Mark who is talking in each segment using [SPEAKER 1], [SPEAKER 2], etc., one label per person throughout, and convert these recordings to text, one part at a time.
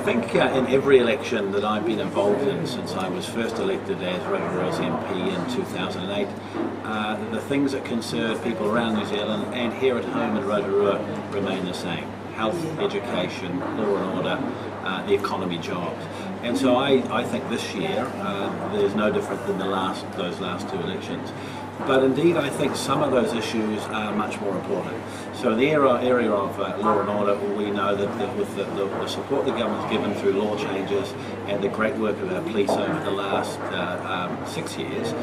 [SPEAKER 1] think in every election that I've been involved in since I was first elected as Rotorua's MP in 2008, the things that concern people around New Zealand and here at home in Rotorua remain the same: health, education, law and order, the economy, jobs. And so I think this year there's no different than those last two elections. But indeed, I think some of those issues are much more important. So in the area of law and order, we know that with the support the government's given through law changes and the great work of our police over the last 6 years,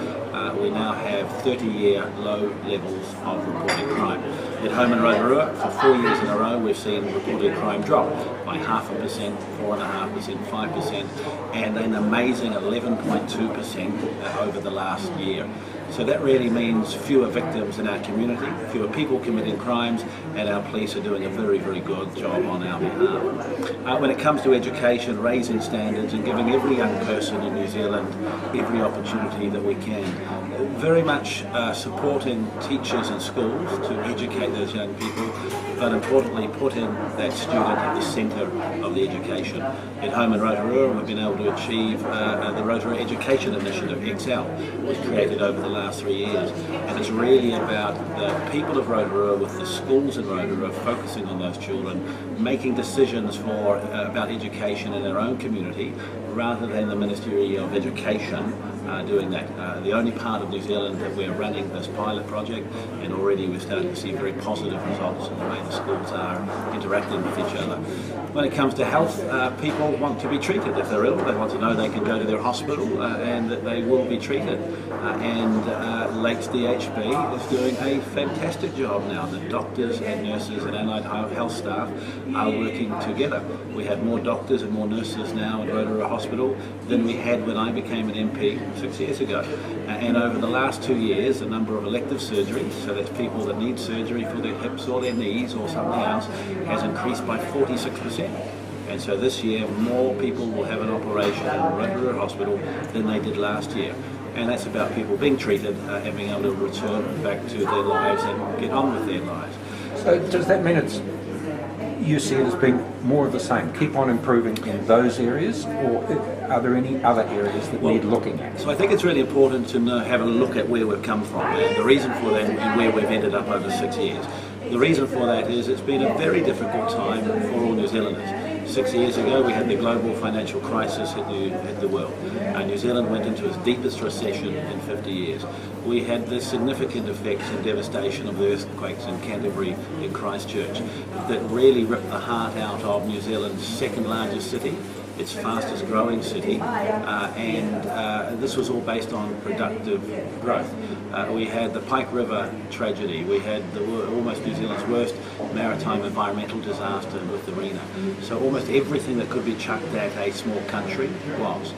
[SPEAKER 1] we now have 30-year low levels of reported crime. At home in Rotorua, for 4 years in a row, we've seen reported crime drop by 0.5%, 4.5%, 5%, and an amazing 11.2% over the last year. So that really means fewer victims in our community, fewer people committing crimes, and our police are doing a very, very good job on our behalf. When it comes to education, raising standards and giving every young person in New Zealand every opportunity that we can, very much supporting teachers and schools to educate those young people, but importantly putting that student at the centre of the education. At home in Rotorua, we've been able to achieve the Rotorua Education Initiative, XL, was created over the last 3 years, and it's really about the people of Rotorua with the schools in Rotorua focusing on those children, making decisions about education in their own community rather than the Ministry of Education doing that. The only part of New Zealand that we're running this pilot project, and already we're starting to see very positive results in the way the schools are interacting with each other. When it comes to health, people want to be treated. If they're ill, they want to know they can go to their hospital and that they will be treated. Lakes DHB is doing a fantastic job now. The doctors and nurses and allied health staff are working together. We have more doctors and more nurses now at Rotorua Hospital than we had when I became an MP 6 years ago. And over the last 2 years, the number of elective surgeries, so that's people that need surgery for their hips or their knees or something else, has increased by 46%. And so this year, more people will have an operation in Rotorua Hospital than they did last year. And that's about people being treated and being able to return back to their lives and get on with their lives.
[SPEAKER 2] So does that mean you see it as being more of the same, keep on improving in those areas, or are there any other areas that need looking at?
[SPEAKER 1] So I think it's really important to have a look at where we've come from and the reason for that and where we've ended up over 6 years. The reason for that is it's been a very difficult time for all New Zealanders. 6 years ago we had the global financial crisis hit the world. New Zealand went into its deepest recession in 50 years. We had the significant effects and devastation of the earthquakes in Canterbury and Christchurch that really ripped the heart out of New Zealand's second largest city, its fastest growing city, and this was all based on productive growth. We had the Pike River tragedy, we had almost New Zealand's worst maritime environmental disaster with the Rena. So almost everything that could be chucked at a small country was.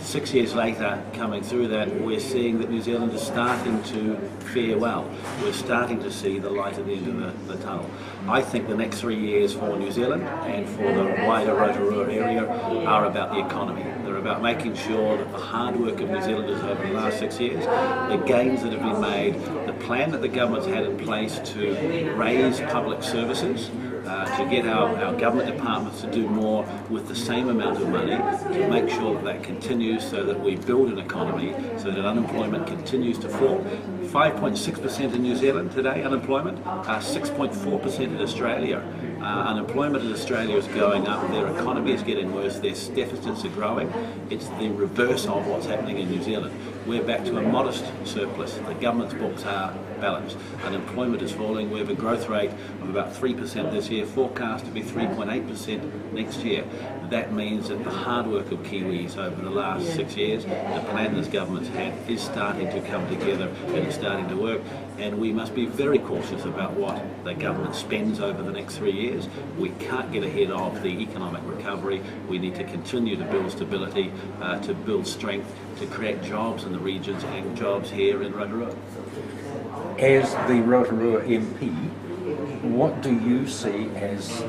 [SPEAKER 1] 6 years later, coming through that, we're seeing that New Zealand is starting to fare well. We're starting to see the light at the end of the tunnel. I think the next 3 years for New Zealand and for the wider Rotorua area are about the economy. They're about making sure that the hard work of New Zealanders over the last 6 years, the gains that have been made, the plan that the government's had in place to raise public services, to get our government departments to do more with the same amount of money, to make sure that continues so that we build an economy so that unemployment continues to fall. 5.6% in New Zealand today, unemployment, 6.4% in Australia. Unemployment in Australia is going up, their economy is getting worse, their deficits are growing. It's the reverse of what's happening in New Zealand. We're back to a modest surplus. The government's books are balanced. Unemployment is falling. We have a growth rate of about 3% this year, forecast to be 3.8% next year. That means that the hard work of Kiwis over the last 6 years, the plan this government's had, is starting to come together and it's starting to work. And we must be very cautious about what the government spends over the next 3 years. We can't get ahead of the economic recovery. We need to continue to build stability, to build strength, to create jobs in the regions and jobs here in Rotorua.
[SPEAKER 2] As the Rotorua MP, what do you see as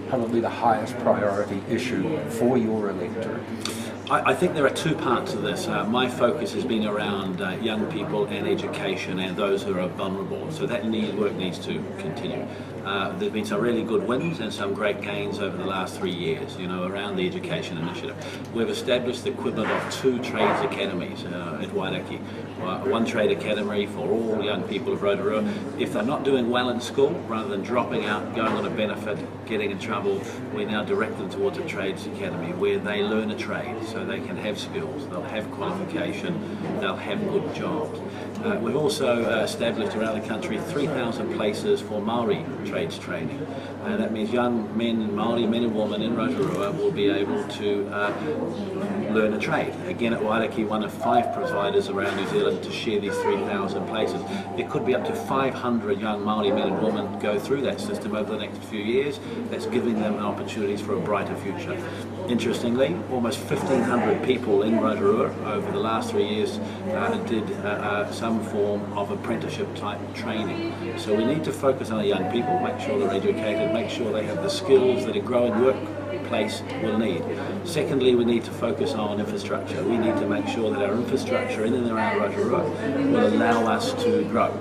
[SPEAKER 2] probably the highest priority issue for your electorate?
[SPEAKER 1] I think there are two parts of this. My focus has been around young people and education and those who are vulnerable. So that work needs to continue. There's been some really good wins and some great gains over the last 3 years, around the education initiative. We've established the equivalent of 2 trades academies at Wairaki. One trade academy for all young people of Rotorua. If they're not doing well in school, rather than dropping out, going on a benefit, getting in trouble, we now direct them towards a trades academy where they learn a trade so they can have skills, they'll have qualification, they'll have good jobs. We've also established around the country 3,000 places for Māori trades training. That means young men, Māori men and women in Rotorua will be able to learn a trade. Again, at Wairaki, one of 5 providers around New Zealand to share these 3,000 places. It could be up to 500 young Māori men and women go through that system over the next few years. That's giving them opportunities for a brighter future. Interestingly, almost 1,500 people in Rotorua over the last 3 years did some form of apprenticeship type training. So we need to focus on our young people, make sure they're educated, make sure they have the skills that a growing workplace will need. Secondly, we need to focus on infrastructure. We need to make sure that our infrastructure in and around Rotorua will allow us to grow.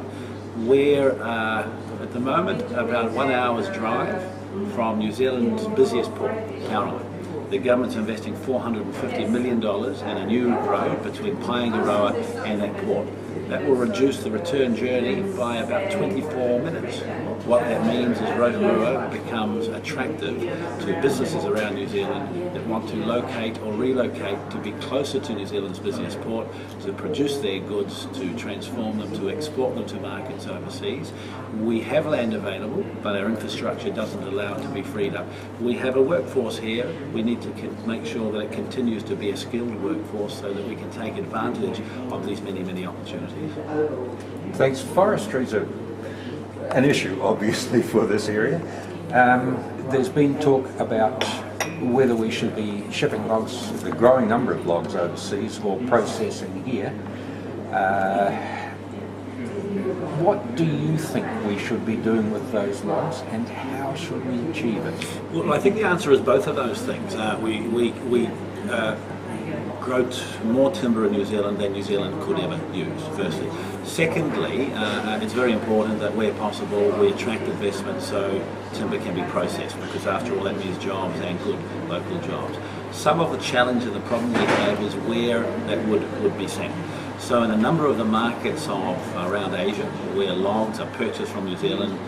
[SPEAKER 1] We're at the moment about 1 hour's drive from New Zealand's busiest port, Tauranga. The government's investing $450 million in a new road between Paengaroa and that port. That will reduce the return journey by about 24 minutes. What that means is Rotorua becomes attractive to businesses around New Zealand that want to locate or relocate to be closer to New Zealand's busiest port, to produce their goods, to transform them, to export them to markets overseas. We have land available, but our infrastructure doesn't allow it to be freed up. We have a workforce here. We need to make sure that it continues to be a skilled workforce so that we can take advantage of these many, many opportunities.
[SPEAKER 2] Thanks. Forestry is an issue, obviously, for this area. There's been talk about whether we should be shipping logs, the growing number of logs overseas, or processing here. What do you think we should be doing with those logs, and how should we achieve it?
[SPEAKER 1] Well, I think the answer is both of those things. We grow more timber in New Zealand than New Zealand could ever use, firstly. Secondly, it's very important that where possible we attract investment so timber can be processed, because after all that means jobs and good local jobs. Some of the challenge and the problem we have is where that wood would be sent. So in a number of the markets around Asia, where logs are purchased from New Zealand,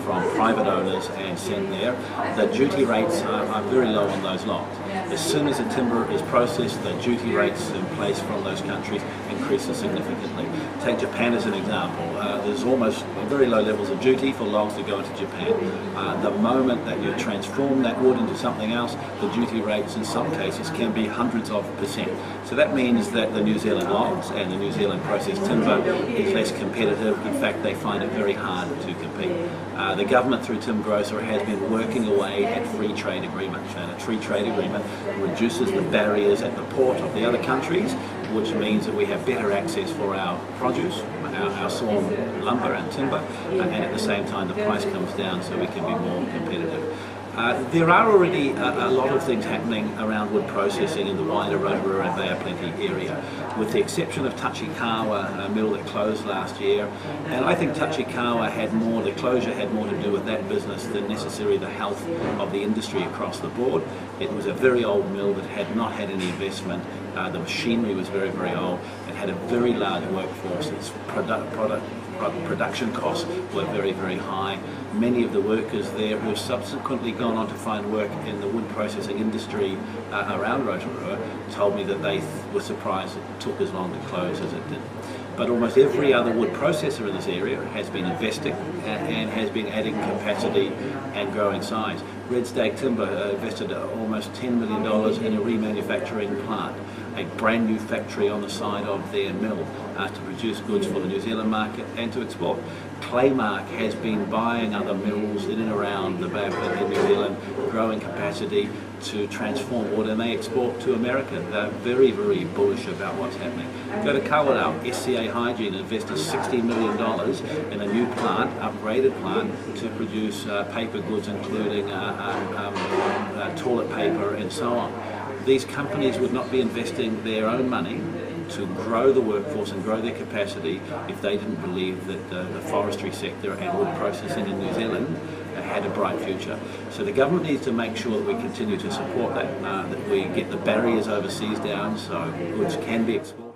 [SPEAKER 1] from private owners and sent there, the duty rates are very low on those logs. As soon as the timber is processed, the duty rates in place from those countries increases significantly. Take Japan as an example. There's almost very low levels of duty for logs that go into Japan. The moment that you transform that wood into something else, the duty rates in some cases can be hundreds of %. So that means that the New Zealand logs and the New Zealand processed timber is less competitive. In fact, they find it very hard to compete. The government through Tim Grocer has been working away at free trade agreements, and a free trade agreement reduces the barriers at the port of the other countries, which means that we have better access for our produce, our sawn lumber and timber, and at the same time the price comes down so we can be more competitive. There are already a lot of things happening around wood processing in the wider Rotorua and Bay of Plenty area, with the exception of Tachikawa, a mill that closed last year. And I think Tachikawa the closure had more to do with that business than necessarily the health of the industry across the board. It was a very old mill that had not had any investment. The machinery was very, very old. It had a very large workforce. Its production costs were very, very high. Many of the workers there who have subsequently gone on to find work in the wood processing industry around Rotorua told me that they were surprised it took as long to close as it did. But almost every other wood processor in this area has been investing and has been adding capacity and growing size. Red Stag Timber invested almost $10 million in a remanufacturing plant, a brand new factory on the side of their mill to produce goods for the New Zealand market and to export. Claymark has been buying other mills in and around the Bay of Plenty in New Zealand, growing capacity to transform wood, and they export to America. They're very, very bullish about what's happening. Go to Kawerau, SCA Hygiene invested $60 million in a new plant, upgraded plant, to produce paper goods, including toilet paper and so on. These companies would not be investing their own money to grow the workforce and grow their capacity if they didn't believe that the forestry sector and wood processing in New Zealand had a bright future. So the government needs to make sure that we continue to support that, that we get the barriers overseas down so goods can be exported.